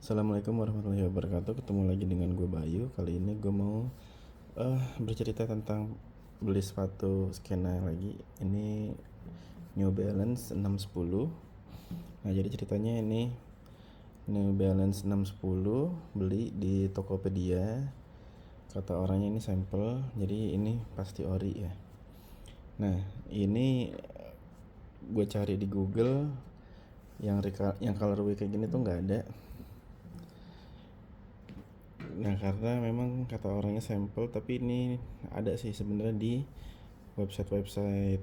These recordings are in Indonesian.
Assalamualaikum warahmatullahi wabarakatuh. Ketemu lagi dengan gue Bayu. Kali ini gue mau bercerita tentang beli sepatu skena lagi. Ini New Balance 610. Nah, jadi ceritanya ini New Balance 610 beli di Tokopedia. Kata orangnya ini sampel, jadi ini pasti ori ya. Nah, ini gue cari di Google yang colorway kayak gini tuh nggak ada. Nah, karena memang kata orangnya sampel, tapi ini ada sih sebenarnya di website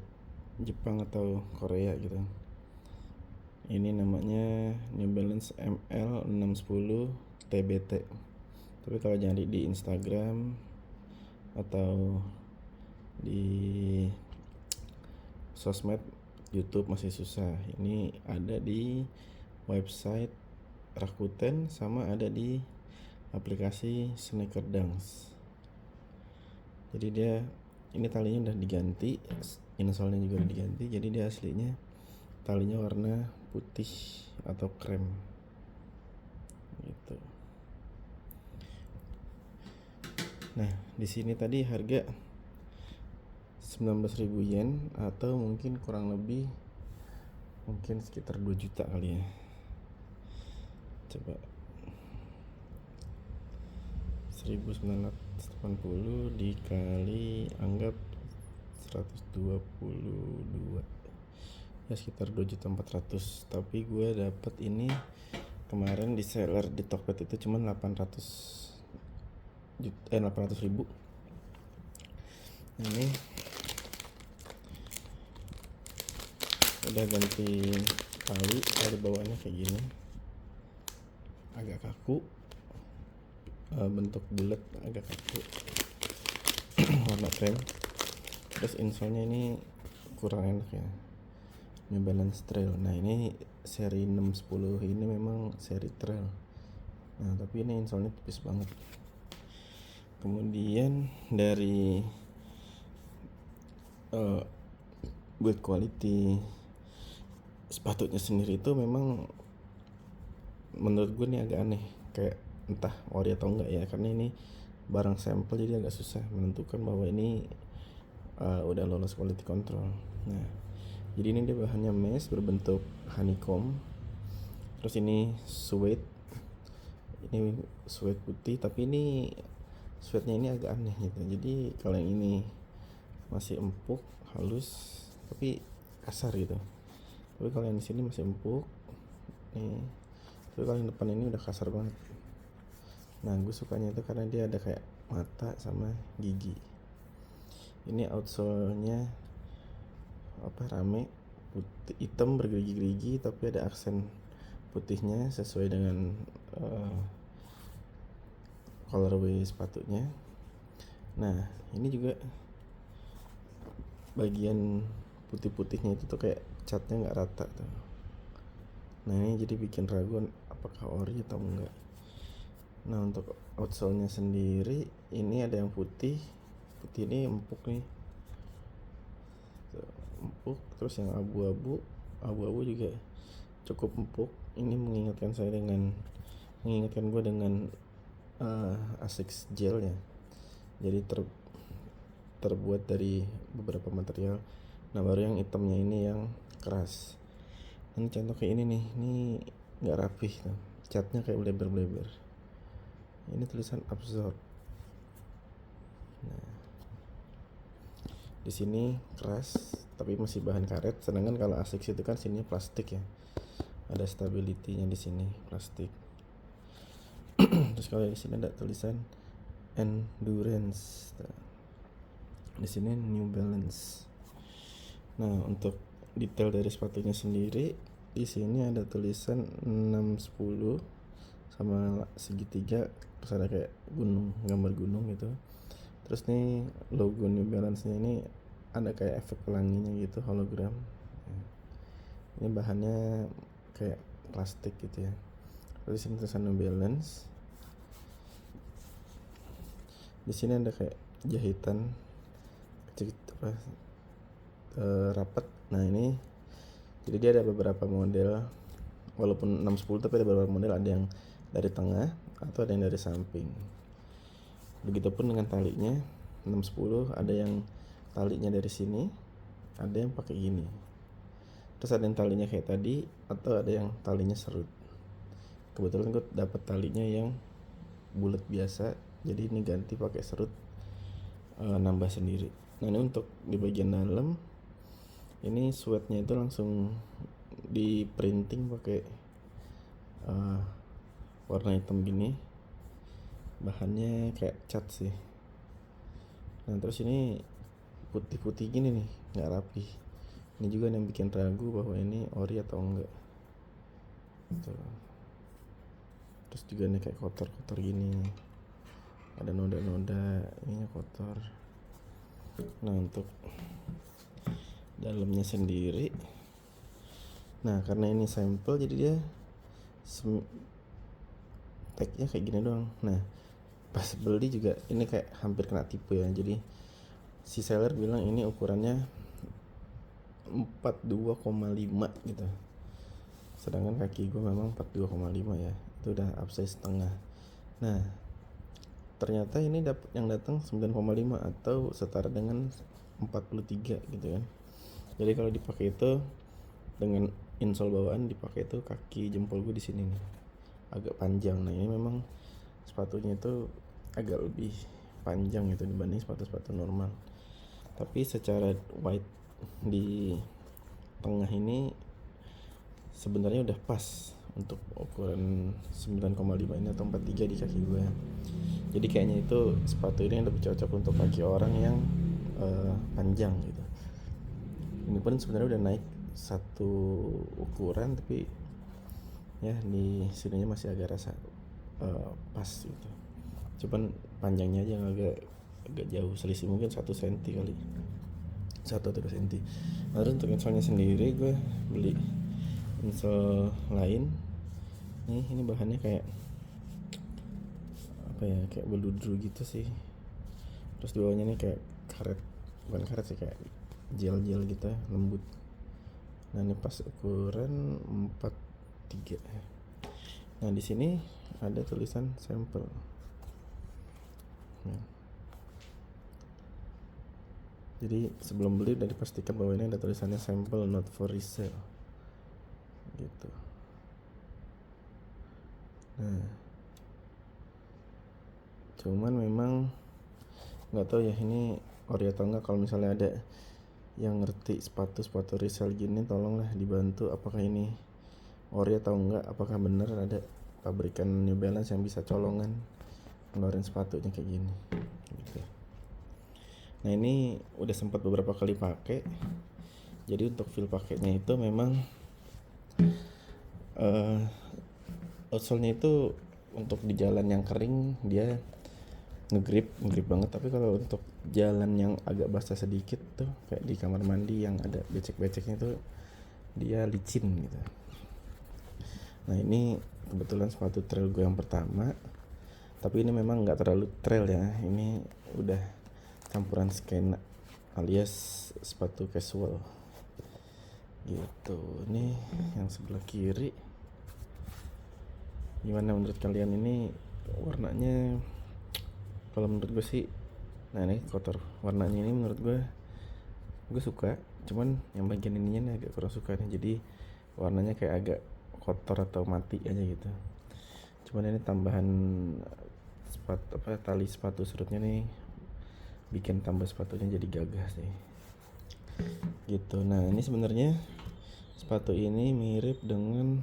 Jepang atau Korea gitu. Ini namanya New Balance ML 610 TBT. Tapi kalau nyari di Instagram atau di sosmed YouTube masih susah. Ini ada di website Rakuten sama ada di aplikasi Sneaker Dunks. Jadi dia ini talinya udah diganti, insolnya juga udah diganti. Jadi dia aslinya talinya warna putih atau krem gitu. Nah, di sini tadi harga 19.000 yen atau mungkin kurang lebih mungkin sekitar 2 juta kali ya. Coba 1980 dikali anggap 122 ya sekitar 2.400.000. Tapi gue dapet ini kemarin di seller di Tokped itu cuma 800.000. Ini udah ganti tali bawahnya kayak gini, agak kaku, bentuk bulat agak kaku. Warna krem. Terus insolnya ini kurang enak ya, New Balance Trail. Nah, ini seri 610 ini memang seri trail. Nah, tapi ini insolnya tipis banget. Kemudian dari build quality sepatunya sendiri itu memang menurut gue nih agak aneh, kayak entah ori atau enggak ya, karena ini barang sampel jadi agak susah menentukan bahwa ini udah lolos quality control. Nah, jadi ini dia bahannya mesh berbentuk honeycomb. Terus ini suede putih, tapi ini suede-nya ini agak aneh gitu. Jadi kalau yang ini masih empuk, halus, tapi kasar gitu. Tapi kalau yang di sini masih empuk nih. Tapi kalau yang depan ini udah kasar banget. Nah, gue sukanya itu karena dia ada kayak mata sama gigi. Ini outsole-nya rame, putih, hitam bergerigi-gerigi, tapi ada aksen putihnya sesuai dengan colorway sepatunya. Nah, ini juga bagian putih-putihnya itu tuh kayak catnya nggak rata tuh. Nah, ini jadi bikin ragu apakah ori atau enggak. Nah, untuk outsole-nya sendiri ini ada yang putih ini empuk nih, empuk. Terus yang abu-abu juga cukup empuk. Ini mengingatkan gue dengan Asics Gel ya. Jadi terbuat dari beberapa material. Nah, baru yang hitamnya ini yang keras. Ini contoh kayak ini nih, ini nggak rapih tuh, catnya kayak bleber. Ini tulisan absorb. Nah, di sini keras tapi masih bahan karet, sedangkan kalau Asics itu kan sini plastik ya, ada stability-nya di sini plastik. Terus kalau di sini ada tulisan endurance. Di sini New Balance. Nah, untuk detail dari sepatunya sendiri di sini ada tulisan 610 sama segitiga, terus ada kayak gambar gunung gitu. Terus nih logo New Balance-nya ini ada kayak efek pelanginya gitu, hologram. Ini bahannya kayak plastik gitu ya. Terus ini tulisan New Balance. Di sini ada kayak jahitan kecil rapat. Nah, ini jadi dia ada beberapa model walaupun 610 tapi ada beberapa model, ada yang dari tengah atau ada yang dari samping. Begitupun dengan talinya 610, ada yang talinya dari sini, ada yang pakai gini, terus ada yang talinya kayak tadi, atau ada yang talinya serut. Kebetulan gue dapet talinya yang bulat biasa, jadi ini ganti pakai serut, nambah sendiri. Nah ini untuk di bagian dalam, ini sweatnya itu langsung di printing pakai warna hitam gini, bahannya kayak cat sih. Nah terus ini putih-putih gini nih, nggak rapi. Ini juga yang bikin ragu bahwa ini ori atau enggak gitu. Terus juga nih kayak kotor-kotor gini, ada noda-noda, ininya kotor. Nah untuk dalamnya sendiri, nah karena ini sampel jadi dia tagnya kayak gini doang. Nah pas beli juga ini kayak hampir kena tipu ya, jadi si seller bilang ini ukurannya 42,5 gitu, sedangkan kaki gue memang 42,5 ya, itu udah upsize setengah. Nah ternyata ini yang datang 9,5 atau setara dengan 43 gitu kan. Jadi kalau dipakai itu dengan insole bawaan, dipakai itu kaki jempol gue di sini nih agak panjang. Nah ini memang sepatunya itu agak lebih panjang gitu dibanding sepatu-sepatu normal. Tapi secara weight di tengah ini sebenarnya udah pas untuk ukuran 9,5 ini atau 43 di kaki gue. Jadi kayaknya itu sepatu ini lebih cocok untuk kaki orang yang panjang gitu. Ini pun sebenarnya udah naik satu ukuran, tapi ya di sininya masih agak rasa pas gitu. Cuman panjangnya aja yang agak jauh, selisih mungkin 1 cm kali, 1 atau 2 cm. Lalu untuk insole-nya sendiri gue beli insole lain. Ini bahannya kayak apa ya, kayak beludru gitu sih. Terus di bawahnya nih kayak karet, bukan karet sih, kayak gel-gel gitu, lembut. Nah ini pas ukuran 43. Nah di sini ada tulisan sampel. Nah. Jadi sebelum beli udah dipastikan bahwa ini ada tulisannya sample, not for resale gitu. Nah cuman memang nggak tahu ya ini ori atau enggak. Kalau misalnya ada yang ngerti sepatu resale gini, tolonglah dibantu apakah ini ori atau enggak, apakah bener ada pabrikan New Balance yang bisa colongan ngeluarin sepatunya kayak gini gitu. Nah ini udah sempat beberapa kali pakai. Jadi untuk feel pakainya itu memang outsole-nya itu untuk di jalan yang kering dia ngegrip banget, tapi kalau untuk jalan yang agak basah sedikit tuh kayak di kamar mandi yang ada becek-beceknya tuh dia licin gitu. Nah ini kebetulan sepatu trail gue yang pertama, tapi ini memang nggak terlalu trail ya, ini udah campuran skena alias sepatu casual gitu. Ini yang sebelah kiri, gimana menurut kalian ini warnanya? Kalau menurut gue sih, nah ini kotor warnanya, ini menurut gue suka, cuman yang bagian ininya nih agak kurang suka nih, jadi warnanya kayak agak kotor atau mati aja gitu. Cuman ini tambahan tali sepatu serutnya nih bikin tambah sepatunya jadi gagah sih gitu. Nah ini sebenarnya sepatu ini mirip dengan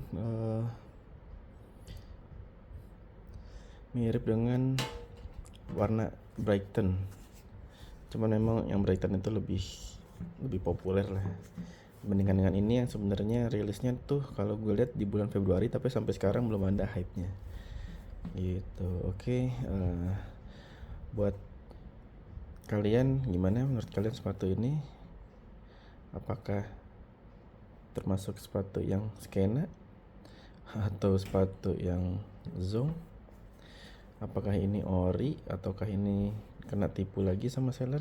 warna Brighton, cuman memang yang Brighton itu lebih populer lah dibandingkan dengan ini yang sebenarnya rilisnya tuh kalau gue lihat di bulan Februari, tapi sampai sekarang belum ada hype-nya gitu. Oke, buat kalian gimana menurut kalian sepatu ini? Apakah termasuk sepatu yang skena atau sepatu yang zong? Apakah ini ori ataukah ini kena tipu lagi sama seller?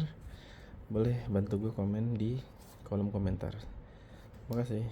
Boleh bantu gue komen di kolom komentar. Terima kasih.